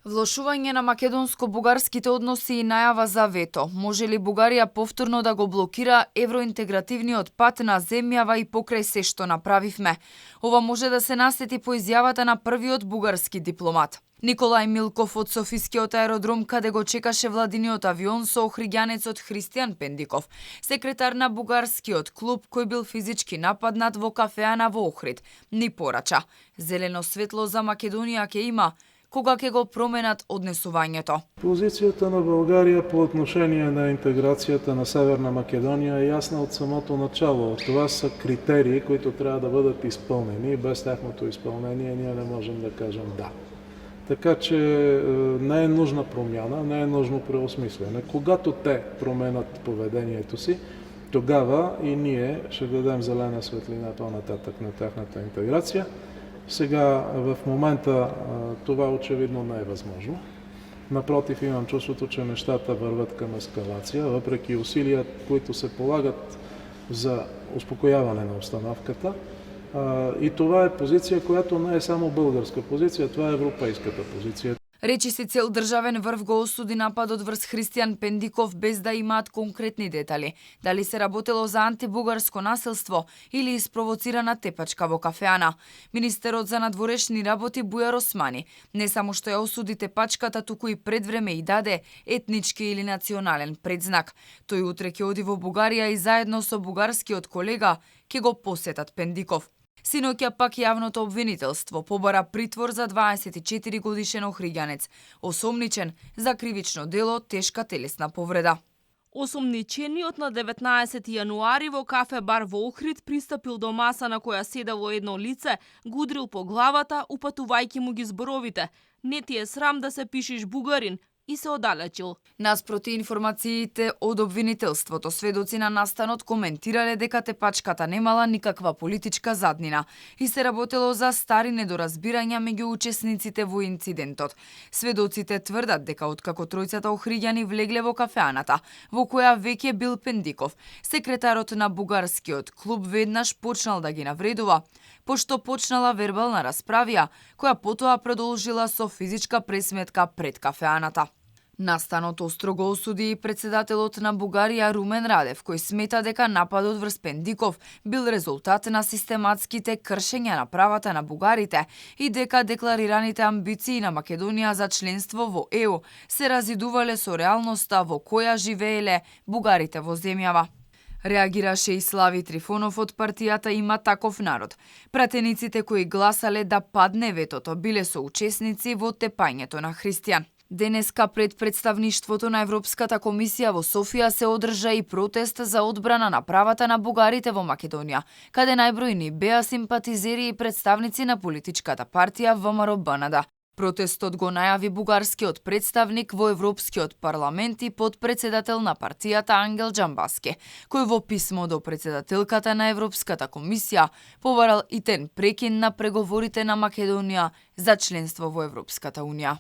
Влошување на македонско-бугарските односи и најава за вето. Може ли Бугарија повторно да го блокира евроинтегративниот пат на земјава и покрај се што направивме? Ова може да се насети по изјавата на првиот бугарски дипломат. Николај Милков од Софискиот аеродром, каде го чекаше владиниот авион со охриѓанецот Христијан Пендиков, секретар на бугарскиот клуб кој бил физички нападнат во кафеана во Охрид, ни порача: зелено светло за Македонија ќе има кога ќе го променат однесувањето. Позицијата на Българија по отношение на интеграцијата на Северна Македонија е јасна од самото начало. Това са критерии които трябва да бъдат изпълнени и без тяхното изпълнение ние не можем да кажем да. Така че не е нужна промяна, не е нужно преосмислене. Когато те променят поведението си, тогава и ние ще дадем зелена светлина по-нататък на тяхната интеграция. Сега, в момента, това очевидно не е възможно. Напротив, имам чувството, че нещата върват към ескалация, въпреки усилия, които се полагат за успокояване на обстановката. И това е позиция, която не е само българска позиция, това е европейската позиция. Речи се цел државен врв го осуди нападот врз Христијан Пендиков без да имаат конкретни детали. Дали се работело за антибугарско насилство или испровоцирана тепачка во кафеана. Министерот за надворешни работи Бујар Османи не само што ја осуди тепачката, туку и пред време и даде етнички или национален предзнак. Тој утре ќе оди во Бугарија и заедно со бугарскиот колега ќе го посетат Пендиков. Синоќа пак јавното обвинителство побара притвор за 24 годишен охриѓанец, осомничен за кривично дело тешка телесна повреда. Осомничениот на 19 јануари во кафе бар во Охрид пристапил до маса на која седело едно лице, го удрил по главата, упатувајќи му ги зборовите: "Не ти е срам да се пишеш бугарин", и се оддалечил. Наспроти информациите од обвинителството, сведоци на настанот коментирале дека тепачката немала никаква политичка заднина и се работело за стари недоразбирања меѓу учесниците во инцидентот. Сведоците тврдат дека откако тројцата охриѓани влегле во кафеаната, во која веќе бил Пендиков, секретарот на бугарскиот клуб веднаш почнал да ги навредува, пошто почнала вербална расправија, која потоа продолжила со физичка пресметка пред кафеаната. Настанот остро го осуди и председателот на Бугарија Румен Радев, кој смета дека нападот врз Пендиков бил резултат на систематските кршења на правата на бугарите и дека декларираните амбиции на Македонија за членство во ЕУ се разидувале со реалноста во која живееле бугарите во земјава. Реагираше и Слави Трифонов од партијата Има таков народ. Пратениците кои гласале да падне ветото биле соучесници во тепањето на Христијан. Денеска пред представништвото на Европската комисија во Софија се одржа и протест за одбрана на правата на бугарите во Македонија, каде најбројни беа симпатизери и представници на политичката партија ВМРО-БНД. Протестот го најави бугарскиот представник во Европскиот парламент и подпредседател на партијата Ангел Џамбаски, кој во писмо до председателката на Европската комисија побарал итен прекин на преговорите на Македонија за членство во Европската унија.